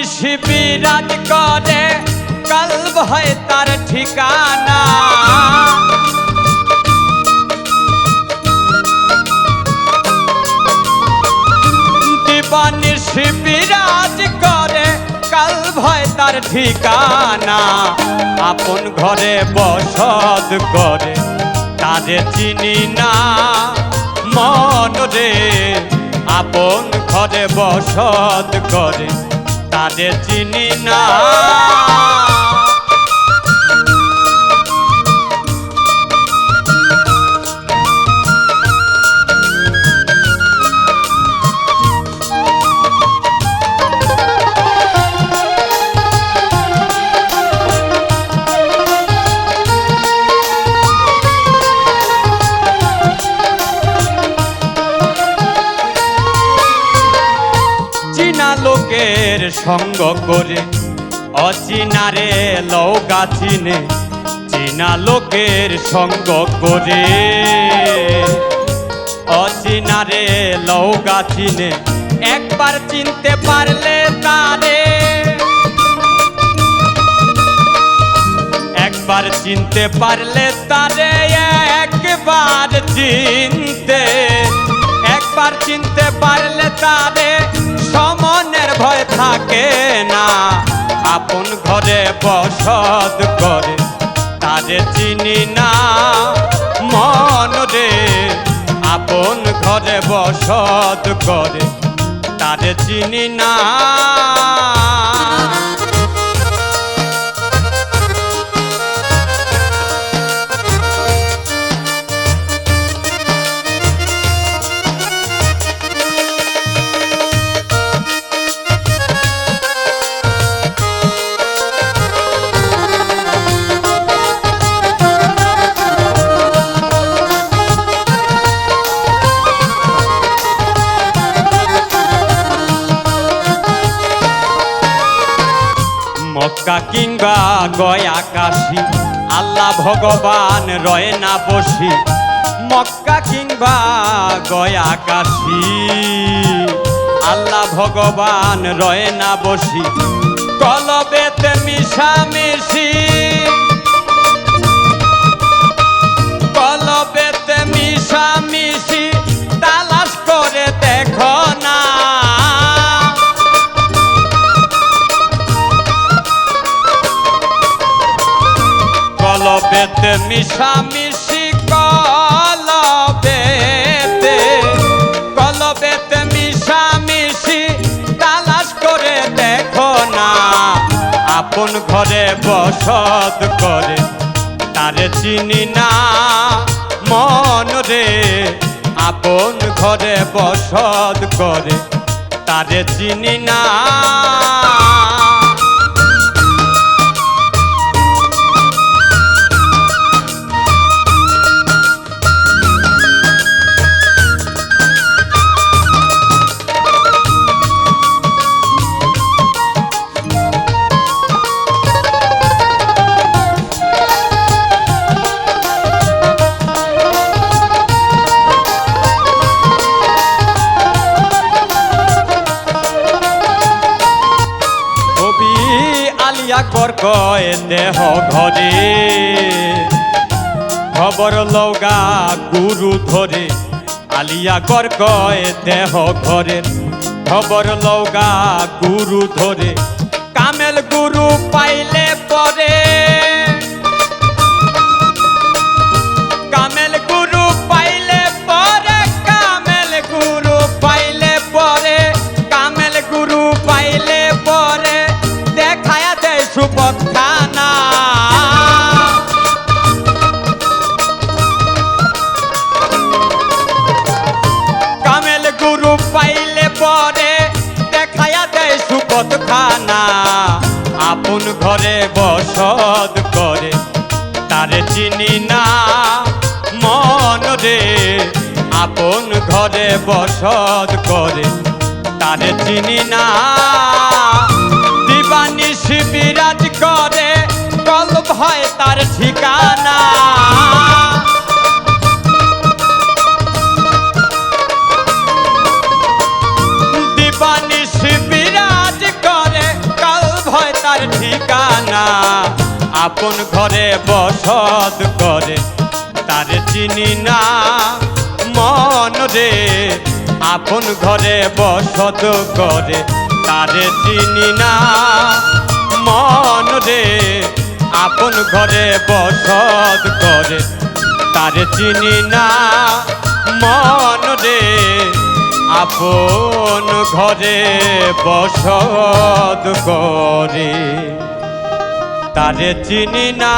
দিবানিশি বিরাজ করে কলব হয় তার ঠিকানা। দিবানিশি বিরাজ করে কলব হয় তার ঠিকানা। আপন ঘরে বসত করে তারে চিনি না মন রে। আপন ঘরে বসত করে তারে চিনি না। লোকের সঙ্গ করে অচিনারে লৌকা চিনে। চিনা লোকের সঙ্গ করে অচিনারে লৌকা চিনে। একবার চিনতে পারলে তারে, একবার চিনতে পারলে তারে, একবার চিনতে, একবার চিনতে পারলে তারে সমনের ভয় থাকে না। আপন ঘরে বসত করে তারে চিনি না মন রে। আপন ঘরে বসত করে তারে চিনি না। মক্কা কিংবা গয়া কাশী আল্লাহ ভগবান রয় না বসি। মক্কা কিংবা গয়া কাশী আল্লাহ ভগবান রয় না বসি। কলবেতে মিশামিশি, কলবেতে মিশামিশি তালাশ করে দেখো না। কলবেতে মিশামিশি, কলবেতে, কলবেতে মিশামিশি তালাশ করে দেখো না। আপন ঘরে বসত করে তারে চিনি না মন রে। আপন ঘরে বসত করে তারে চিনি না। কর কয় দেহ ঘরে খবর লৌগা গুরু ধরে। আলিয়া কর কয় দেহ ঘরে খবর লৌগা গুরু ধরে। কামেল গুরু পাইলে পরে, কামেল গুরু পাইলে পরে, কামেল গুরু পাইলে পরে, কামেল গুরু পাইলে পরে দেখায়া দেয় সুপথ খানা। কামেল গুরু পাইলে পরে দেখায়া দেয় সুপথ খানা। আপন ঘরে বসত করে তারে চিনি না মন রে। আপন ঘরে বসত করে তারে চিনি না। দিবানিশি বিরাজ করে কলব হয় তার ঠিকানা। দিবানিশি বিরাজ করে আপন ঘরে বসত করে তারে চিনি না মন রে আপন ঘরে বসত করে তারে চিনি না মন রে আপন ঘরে বসত করে তারে চিনি না মন রে আপন ঘরে বসত করে তারে চিনি না